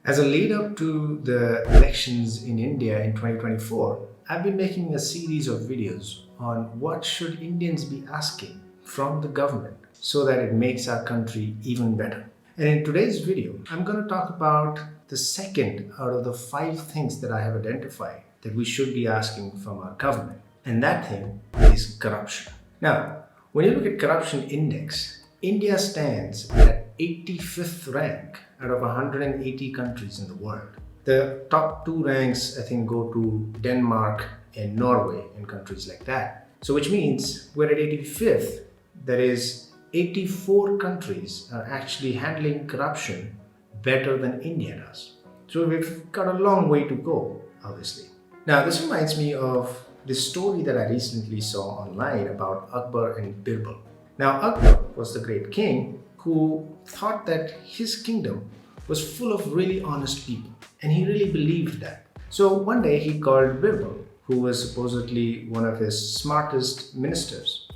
As a lead up to the elections in India in 2024, I've been making a series of videos on what should Indians be asking from the government so that it makes our country even better. And in today's video, I'm going to talk about the second out of the 5 things that I have identified that we should be asking from our government. And that thing is corruption. Now, when you look at corruption index, India stands at 85th rank out of 180 countries in the world. The top 2 ranks, I think, go to Denmark and Norway and countries like that. So which means we're at 85th. That is, 84 countries are actually handling corruption better than India does. So we've got a long way to go, obviously. Now, this reminds me of this story that I recently saw online about Akbar and Birbal. Now, Akbar was the great king who thought that his kingdom was full of really honest people, and he really believed that. So one day he called Birbal, who was supposedly one of his smartest ministers,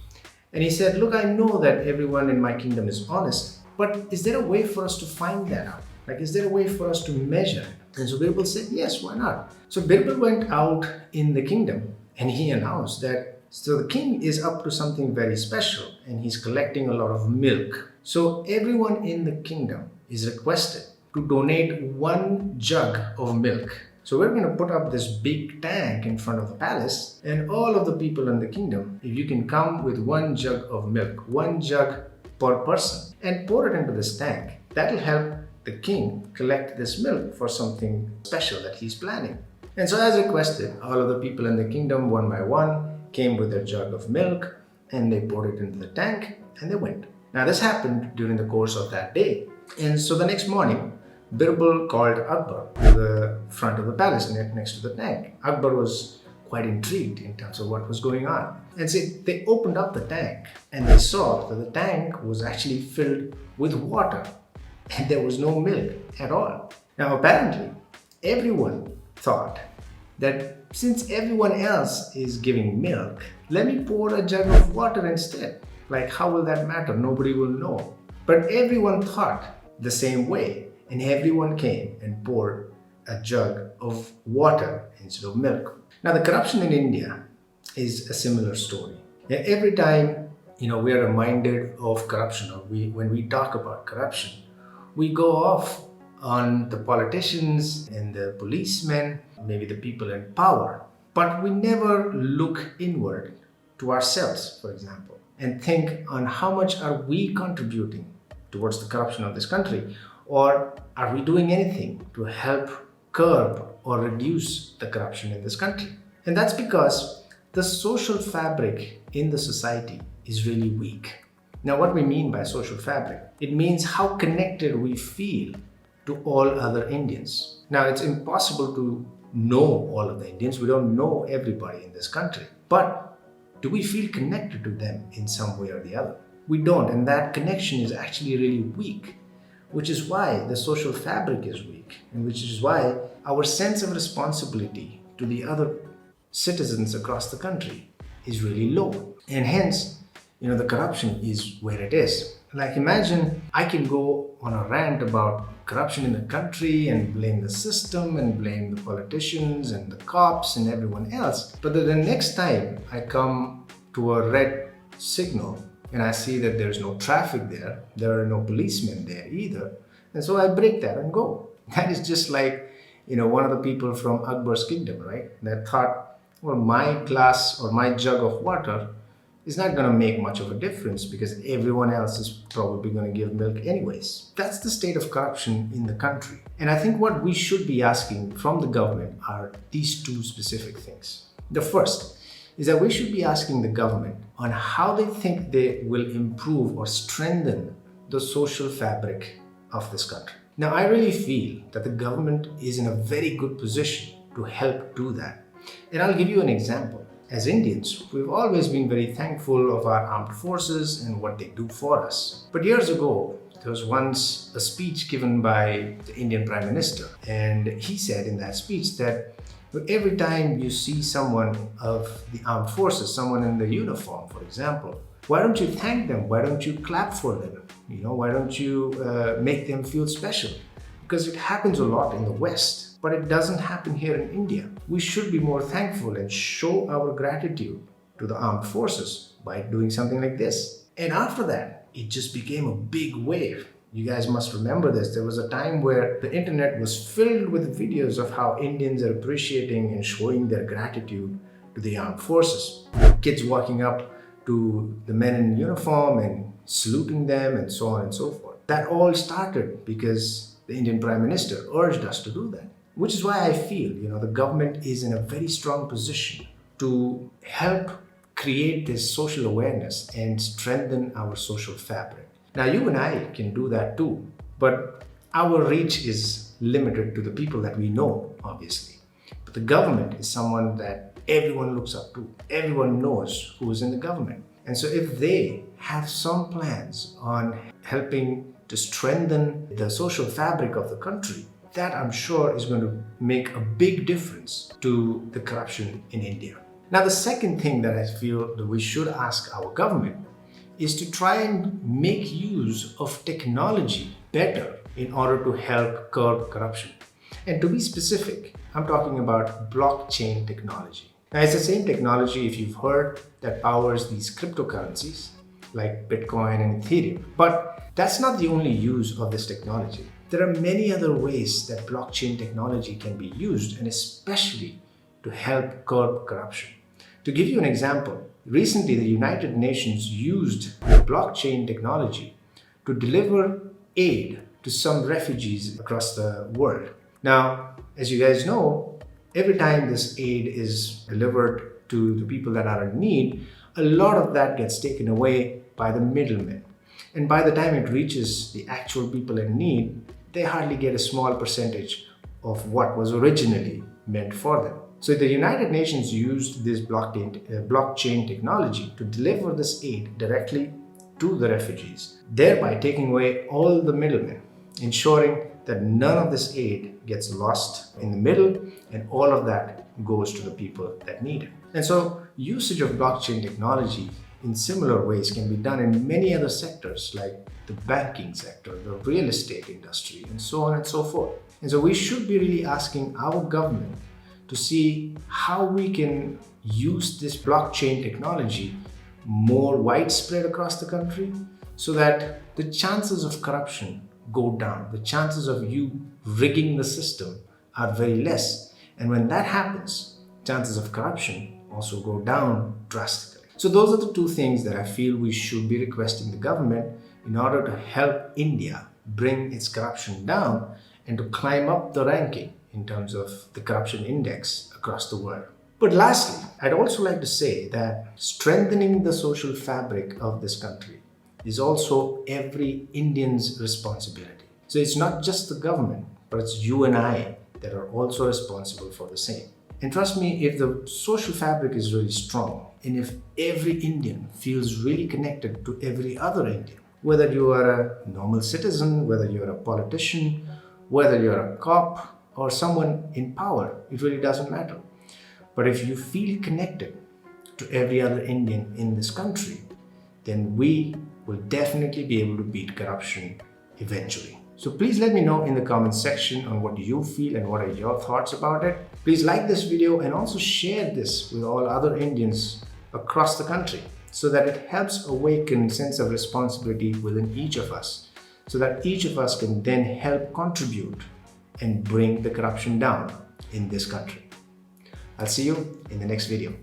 and he said, "Look, I know that everyone in my kingdom is honest, but is there a way for us to find that out? Like, is there a way for us to measure it?" And so Birbal said, "Yes, why not?" So Birbal went out in the kingdom and he announced that so the king is up to something very special and he's collecting a lot of milk. So everyone in the kingdom is requested to donate 1 jug of milk. So we're going to put up this big tank in front of the palace, and all of the people in the kingdom, if you can come with 1 jug of milk, 1 jug per person, and pour it into this tank, that'll help the king collect this milk for something special that he's planning. And so as requested, all of the people in the kingdom, one by one, came with their jug of milk and they poured it into the tank and they went. Now this happened during the course of that day. And so the next morning, Birbal called Akbar to the front of the palace next to the tank. Akbar was quite intrigued in terms of what was going on. And so they opened up the tank and they saw that the tank was actually filled with water and there was no milk at all. Now apparently, everyone thought that since everyone else is giving milk, let me pour a jug of water instead. Like, how will that matter? Nobody will know. But everyone thought the same way, and everyone came and poured a jug of water instead of milk. Now, the corruption in India is a similar story. Every time, we are reminded of corruption, or when we talk about corruption, we go off on the politicians and the policemen, maybe the people in power. But we never look inward to ourselves, for example, and think on how much are we contributing towards the corruption of this country, or are we doing anything to help curb or reduce the corruption in this country? And that's because the social fabric in the society is really weak. Now, what we mean by social fabric, it means how connected we feel to all other Indians. Now, it's impossible to know all of the Indians. We don't know everybody in this country. But do we feel connected to them in some way or the other? We don't, and that connection is actually really weak, which is why the social fabric is weak, and which is why our sense of responsibility to the other citizens across the country is really low. And hence, the corruption is where it is. Like, imagine I can go on a rant about corruption in the country and blame the system and blame the politicians and the cops and everyone else. But then the next time I come to a red signal and I see that there's no traffic there are no policemen there either. And so I break that and go. That is just like, one of the people from Akbar's kingdom, right? That thought, well, my glass or my jug of water is not going to make much of a difference because everyone else is probably going to give milk anyways. That's the state of corruption in the country. And I think what we should be asking from the government are these 2 specific things. The first is that we should be asking the government on how they think they will improve or strengthen the social fabric of this country. Now, I really feel that the government is in a very good position to help do that. And I'll give you an example. As Indians, we've always been very thankful of our armed forces and what they do for us. But years ago, there was once a speech given by the Indian Prime Minister, and he said in that speech that every time you see someone of the armed forces, someone in the uniform, for example, why don't you thank them? Why don't you clap for them? Why don't you make them feel special? because it happens a lot in the West, but it doesn't happen here in India. We should be more thankful and show our gratitude to the armed forces by doing something like this. And after that, it just became a big wave. You guys must remember this. There was a time where the internet was filled with videos of how Indians are appreciating and showing their gratitude to the armed forces. Kids walking up to the men in uniform and saluting them and so on and so forth. That all started because the Indian Prime Minister urged us to do that. Which is why I feel, the government is in a very strong position to help create this social awareness and strengthen our social fabric. Now, you and I can do that too, but our reach is limited to the people that we know, obviously. But the government is someone that everyone looks up to. Everyone knows who is in the government. And so if they have some plans on helping to strengthen the social fabric of the country, that I'm sure is going to make a big difference to the corruption in India. Now, the second thing that I feel that we should ask our government is to try and make use of technology better in order to help curb corruption. And to be specific, I'm talking about blockchain technology. Now, it's the same technology, if you've heard, that powers these cryptocurrencies like Bitcoin and Ethereum. But that's not the only use of this technology. There are many other ways that blockchain technology can be used, and especially to help curb corruption. To give you an example, recently the United Nations used blockchain technology to deliver aid to some refugees across the world. Now, as you guys know, every time this aid is delivered to the people that are in need, a lot of that gets taken away by the middlemen. And by the time it reaches the actual people in need, they hardly get a small percentage of what was originally meant for them. So the United Nations used this blockchain technology to deliver this aid directly to the refugees, thereby taking away all the middlemen, ensuring that none of this aid gets lost in the middle and all of that goes to the people that need it. And so usage of blockchain technology in similar ways can be done in many other sectors like the banking sector, the real estate industry, and so on and so forth. And so we should be really asking our government to see how we can use this blockchain technology more widespread across the country so that the chances of corruption go down. The chances of you rigging the system are very less. And when that happens, chances of corruption also go down drastically. So those are the two things that I feel we should be requesting the government in order to help India bring its corruption down and to climb up the ranking in terms of the corruption index across the world. But lastly, I'd also like to say that strengthening the social fabric of this country is also every Indian's responsibility. So it's not just the government, but it's you and I that are also responsible for the same. And trust me, if the social fabric is really strong, and if every Indian feels really connected to every other Indian, whether you are a normal citizen, whether you're a politician, whether you're a cop, or someone in power, it really doesn't matter. But if you feel connected to every other Indian in this country, then we will definitely be able to beat corruption eventually. So please let me know in the comments section on what you feel and what are your thoughts about it. Please like this video and also share this with all other Indians across the country so that it helps awaken a sense of responsibility within each of us, so that each of us can then help contribute and bring the corruption down in this country. I'll see you in the next video.